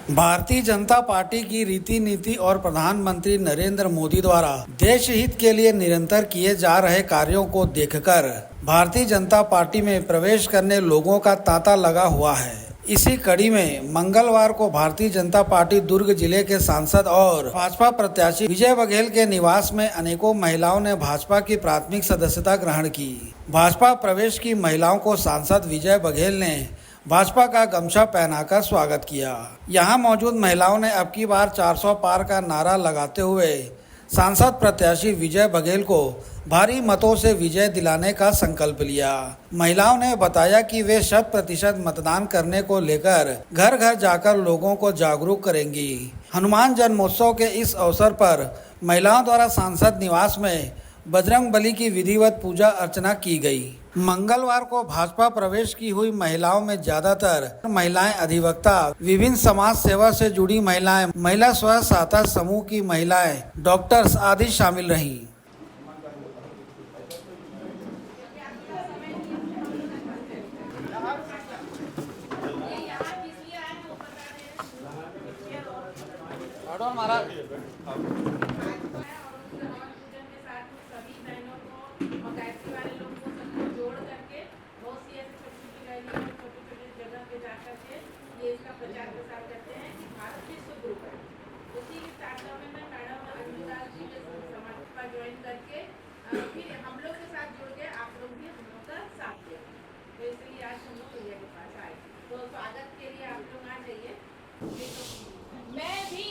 Bharatiya Janata party की रीति नीति और प्रधानमंत्री नरेंद्र मोदी द्वारा देश हित के लिए निरंतर किए जा रहे कार्यों को देखकर भारतीय जनता पार्टी में प्रवेश करने लोगों का तांता लगा हुआ है। इसी कड़ी में मंगलवार को भारतीय जनता पार्टी दुर्ग जिले के सांसद और भाजपा प्रत्याशी विजय बघेल के निवास में अनेकों महिलाओं ने भाजपा की प्राथमिक सदस्यता ग्रहण की। भाजपा प्रवेश की महिलाओं को सांसद विजय बघेल ने भाजपा का गमछा पहनाकर स्वागत किया। यहां मौजूद महिलाओं ने अब की बार 400 पार का नारा लगाते हुए सांसद प्रत्याशी विजय बघेल को भारी मतों से विजय दिलाने का संकल्प लिया। महिलाओं ने बताया कि वे 100% मतदान करने को लेकर घर घर जाकर लोगों को जागरूक करेंगी। हनुमान जन्मोत्सव के इस अवसर पर महिलाओं द्वारा सांसद निवास में बजरंगबली की विधिवत पूजा अर्चना की गई। मंगलवार को भाजपा प्रवेश की हुई महिलाओं में ज्यादातर महिलाएं अधिवक्ता, विभिन्न समाज सेवा से जुड़ी महिलाएं, महिला स्व सहायता समूह की महिलाएं, डॉक्टर्स आदि शामिल रहीं। ये इसका प्रचार प्रसार करते हैं कि भारत विश्व गुरु है। उसी के साथ में मैडम अंजुदास जी के समाज ज्वाइन करके फिर हम लोग के साथ जुड़ के आप लोग भी हम लोग का साथ दिया। तो इसलिए आज हम लोग भैया के पास आए। तो स्वागत के लिए आप लोग आ जाइए। मैं भी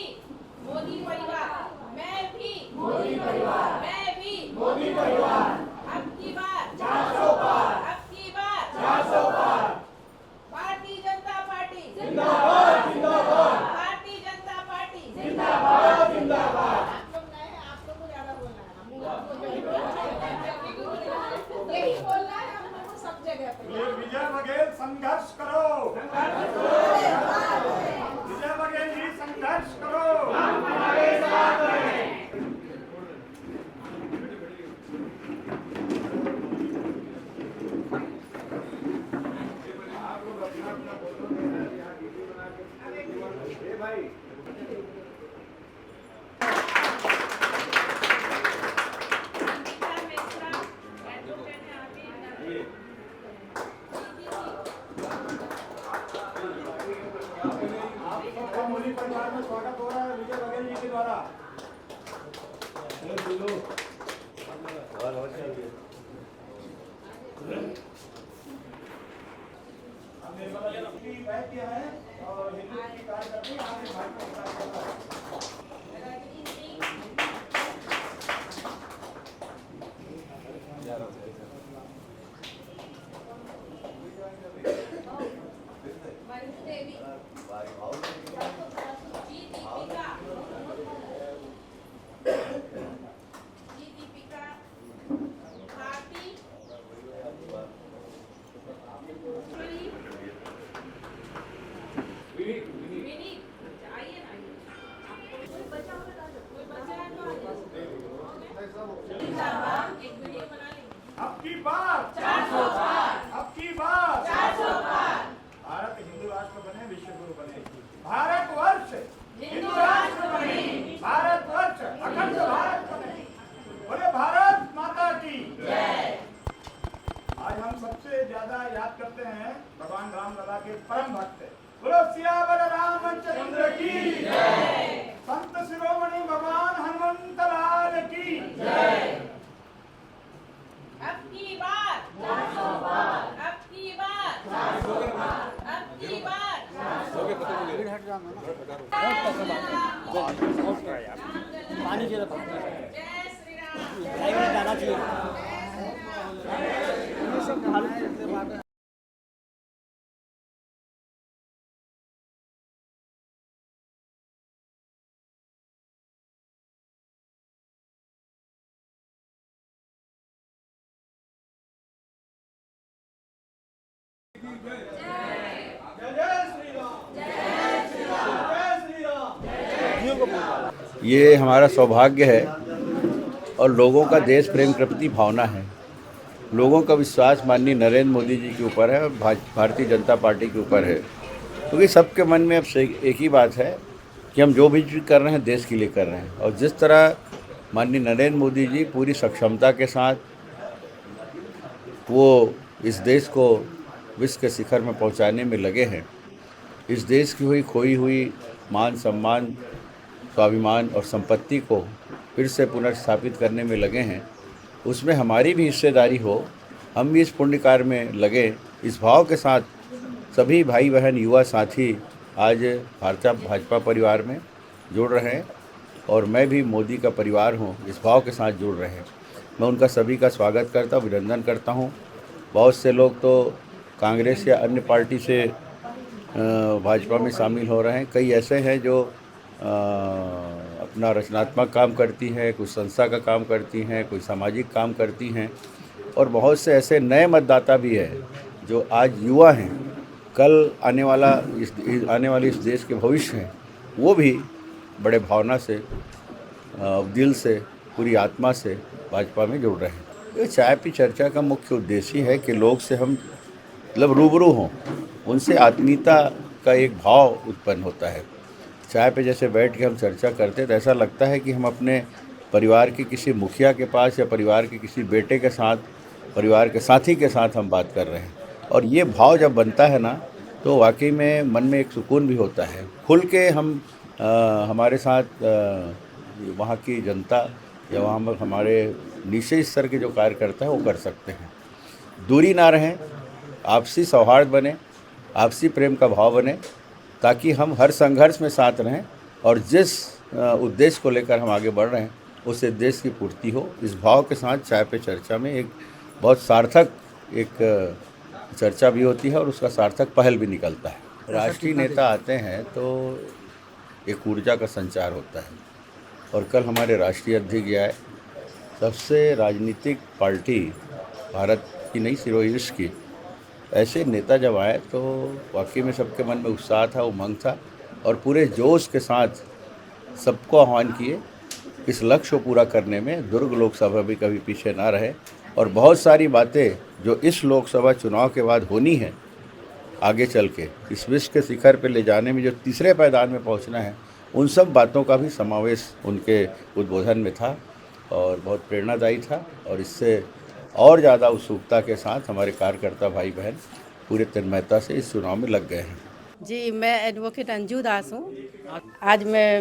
मोदी परिवार, मैं भी मोदी परिवार, मैं भी मोदी परिवार। अब की बार 400 पार, अब की बार 400 पार। भारतीय जनता पार्टी जिंदाबाद जिंदाबाद, भारतीय जनता पार्टी जिंदाबाद जिंदाबाद। आप लोग नए हैं, आप लोग को ज्यादा बोलना है, हम लोग को यही बोलना है हम लोग को सब जगह पे। विजय बघेल संघर्ष करो, विजय बघेल जी संघर्ष करो, हम हमारे साथ हैं। भाई मोदी परिवार में स्वागत हो रहा है विजय बघेल जी के द्वारा। हमने है और हिंदू की कार्य करते हैं आगे भाजपा की कार्य करता है। अब की बार 400 पार, अब की बार 400 पार। भारत हिंदू राष्ट्र बने, विश्व गुरु बने, भारत वर्ष हिंदू राष्ट्र बने, भारत वर्ष अखंड भारत बने। बोले भारत माता की जय। आज हम सबसे ज्यादा याद करते हैं भगवान राम लला के परम भक्त। बोलो सियावर रामचंद्र की जय, संत शिरोमणि भगवान हनुमंत लाल की जय। अब की बार 400 पार, अब की बार 400 पार, अब की बार 400 पार। पानी जय श्री राम। जाना चाहिए। ये हमारा सौभाग्य है और लोगों का देश प्रेम के प्रति भावना है। लोगों का विश्वास माननीय नरेंद्र मोदी जी के ऊपर है और भारतीय जनता पार्टी के ऊपर है। क्योंकि सबके मन में अब से एक ही बात है कि हम जो भी चीज़ कर रहे हैं देश के लिए कर रहे हैं। और जिस तरह माननीय नरेंद्र मोदी जी पूरी सक्षमता के साथ वो इस देश को विश्व के शिखर में पहुंचाने में लगे हैं, इस देश की खोई हुई मान सम्मान, स्वाभिमान और संपत्ति को फिर से पुनर्स्थापित करने में लगे हैं, उसमें हमारी भी हिस्सेदारी हो, हम भी इस पुण्य कार्य में लगे। इस भाव के साथ सभी भाई बहन युवा साथी आज भाजपा परिवार में जुड़ रहे हैं और मैं भी मोदी का परिवार हूँ, इस भाव के साथ जुड़ रहे हैं। मैं उनका सभी का स्वागत करता हूँ, अभिनंदन करता हूँ। बहुत से लोग तो कांग्रेस या अन्य पार्टी से भाजपा में शामिल हो रहे हैं। कई ऐसे हैं जो अपना रचनात्मक काम करती हैं, कुछ संस्था का काम करती हैं, कोई सामाजिक काम करती हैं, और बहुत से ऐसे नए मतदाता भी हैं जो आज युवा हैं, कल आने वाले इस देश के भविष्य हैं, वो भी बड़े भावना से, दिल से, पूरी आत्मा से भाजपा में जुड़ रहे हैं। ये चाय पे चर्चा का मुख्य उद्देश्य है कि लोग से हम रूबरू हों, उनसे आत्मीयता का एक भाव उत्पन्न होता है। चाय पे जैसे बैठ के हम चर्चा करते हैं तो ऐसा लगता है कि हम अपने परिवार के किसी मुखिया के पास या परिवार के किसी बेटे के साथ, परिवार के साथी के साथ हम बात कर रहे हैं। और ये भाव जब बनता है ना तो वाकई में मन में एक सुकून भी होता है। खुल के हम हमारे साथ वहाँ की जनता या वहाँ हमारे नीचे स्तर के जो कार्यकर्ता है वो कर सकते हैं। दूरी ना रहें, आपसी सौहार्द बने, आपसी प्रेम का भाव बने, ताकि हम हर संघर्ष में साथ रहें और जिस उद्देश्य को लेकर हम आगे बढ़ रहे हैं उस उद्देश्य की पूर्ति हो। इस भाव के साथ चाय पे चर्चा में एक बहुत सार्थक एक चर्चा भी होती है और उसका सार्थक पहल भी निकलता है। राष्ट्रीय नेता आते हैं तो एक ऊर्जा का संचार होता है और कल हमारे राष्ट्रीय अध्यक्ष आए। सबसे राजनीतिक पार्टी भारत की नहीं सिर्फ विश्व की, ऐसे नेता जब आए तो वाकई में सबके मन में उत्साह था, उमंग था और पूरे जोश के साथ सबको आह्वान किए इस लक्ष्य को पूरा करने में। दुर्ग लोकसभा भी कभी पीछे ना रहे और बहुत सारी बातें जो इस लोकसभा चुनाव के बाद होनी है, आगे चल के इस विश्व के शिखर पर ले जाने में जो तीसरे पायदान में पहुंचना है, उन सब बातों का भी समावेश उनके उद्बोधन में था और बहुत प्रेरणादायी था। और इससे और ज़्यादा उत्सुकता के साथ हमारे कार्यकर्ता भाई बहन पूरे तन्मयता से इस चुनाव में लग गए हैं। जी, मैं एडवोकेट अंजू दास हूँ। आज मैं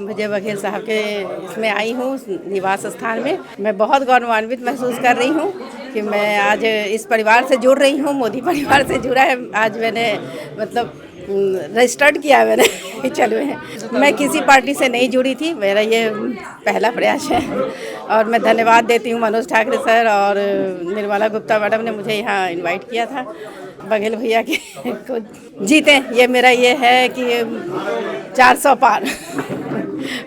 विजय बघेल साहब के इसमें आई हूँ निवास स्थान में। मैं बहुत गौरवान्वित महसूस कर रही हूँ कि मैं आज इस परिवार से जुड़ रही हूँ, मोदी परिवार से जुड़ा है। आज मैंने मतलब रजिस्टर्ड किया मैंने चलो है। मैं किसी पार्टी से नहीं जुड़ी थी, मेरा ये पहला प्रयास है और मैं धन्यवाद देती हूँ मनोज ठाकरे सर और निर्मला गुप्ता मैडम ने मुझे यहाँ इनवाइट किया था। बघेल भैया के को जीते, ये मेरा ये है कि 400 पार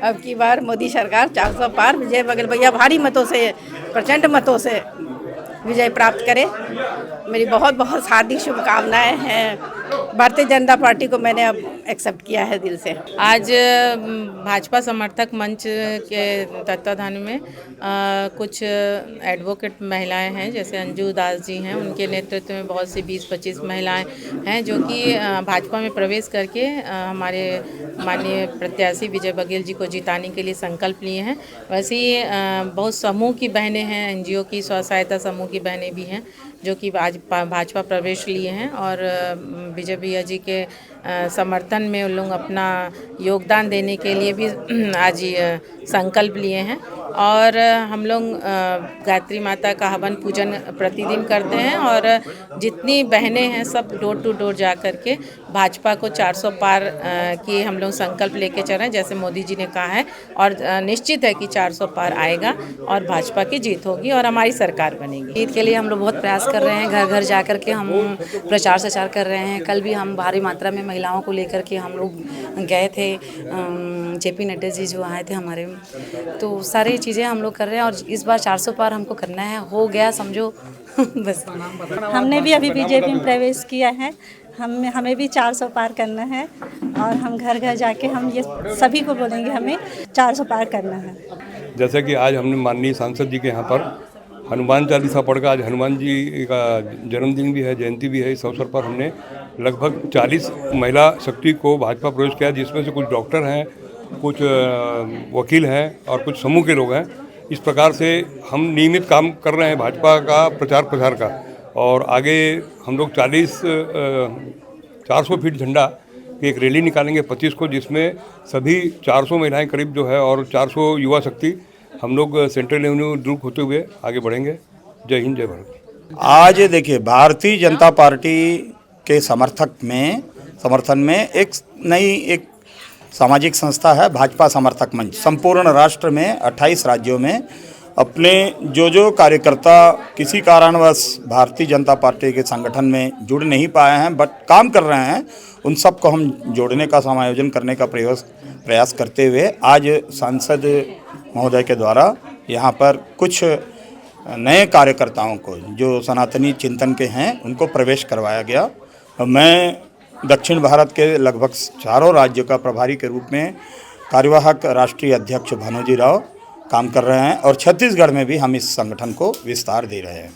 अब की बार मोदी सरकार 400 पार, विजय बघेल भैया भारी मतों से, प्रचंड मतों से विजय प्राप्त करे। मेरी बहुत बहुत हार्दिक शुभकामनाएं हैं। भारतीय जनता पार्टी को मैंने अब एक्सेप्ट किया है दिल से। आज भाजपा समर्थक मंच के तत्वाधान में कुछ एडवोकेट महिलाएं हैं, जैसे अंजू दास जी हैं, उनके नेतृत्व में बहुत सी 20-25 महिलाएं हैं जो कि भाजपा में प्रवेश करके हमारे माननीय प्रत्याशी विजय बघेल जी को जिताने के लिए संकल्प लिए हैं। वैसे ही बहुत समूह की बहनें हैं, एनजीओ की, स्व सहायता समूह की बहनें भी हैं जो कि आज भाजपा प्रवेश लिए हैं और विजय भैया जी के समर्थन में उन लोग अपना योगदान देने के लिए भी आज संकल्प लिए हैं। और हम लोग गायत्री माता का हवन पूजन प्रतिदिन करते हैं और जितनी बहनें हैं सब डोर टू डोर जा कर के भाजपा को 400 पार की हम लोग संकल्प लेके चल रहे हैं, जैसे मोदी जी ने कहा है। और निश्चित है कि 400 पार आएगा और भाजपा की जीत होगी और हमारी सरकार बनेगी। जीत के लिए हम लोग बहुत प्रयास कर रहे हैं, घर घर जा कर के हम प्रचार प्रसार कर रहे हैं। कल भी हम भारी मात्रा में महिलाओं को लेकर के हम लोग गए थे, जेपी नड्डा जी जो आए थे हमारे, तो सारी चीज़ें हम लोग कर रहे हैं और इस बार 400 पार हमको करना है, हो गया समझो बस। हमने भी अभी बीजेपी में प्रवेश किया है, हमें भी 400 पार करना है और हम घर घर जाके हम ये सभी को बोलेंगे हमें 400 पार करना है। जैसे कि आज हमने माननीय सांसद जी के यहाँ पर हनुमान चालीसा पढ़कर, आज हनुमान जी का जन्मदिन भी है, जयंती भी है, इस अवसर पर हमने लगभग 40 महिला शक्ति को भाजपा प्रवेश किया, जिसमें से कुछ डॉक्टर हैं, कुछ वकील हैं और कुछ समूह के लोग हैं। इस प्रकार से हम नियमित काम कर रहे हैं भाजपा का प्रचार प्रसार का। और आगे हम लोग 400 फीट झंडा की एक रैली निकालेंगे 25 को, जिसमें सभी 400 महिलाएं करीब जो है और 400 युवा शक्ति हम लोग सेंट्रल एवेन्यू दूर होते हुए आगे बढ़ेंगे। जय हिंद, जय भारत। आज देखिए, भारतीय जनता पार्टी के समर्थन में एक नई सामाजिक संस्था है भाजपा समर्थक मंच। संपूर्ण राष्ट्र में 28 राज्यों में अपने जो कार्यकर्ता किसी कारणवश भारतीय जनता पार्टी के संगठन में जुड़ नहीं पाए हैं बट काम कर रहे हैं, उन सबको हम जोड़ने का, समायोजन करने का प्रयास करते हुए आज सांसद महोदय के द्वारा यहाँ पर कुछ नए कार्यकर्ताओं को जो सनातनी चिंतन के हैं उनको प्रवेश करवाया गया। मैं दक्षिण भारत के लगभग 4 राज्यों का प्रभारी के रूप में कार्यवाहक राष्ट्रीय अध्यक्ष भानोजी राव काम कर रहे हैं और छत्तीसगढ़ में भी हम इस संगठन को विस्तार दे रहे हैं।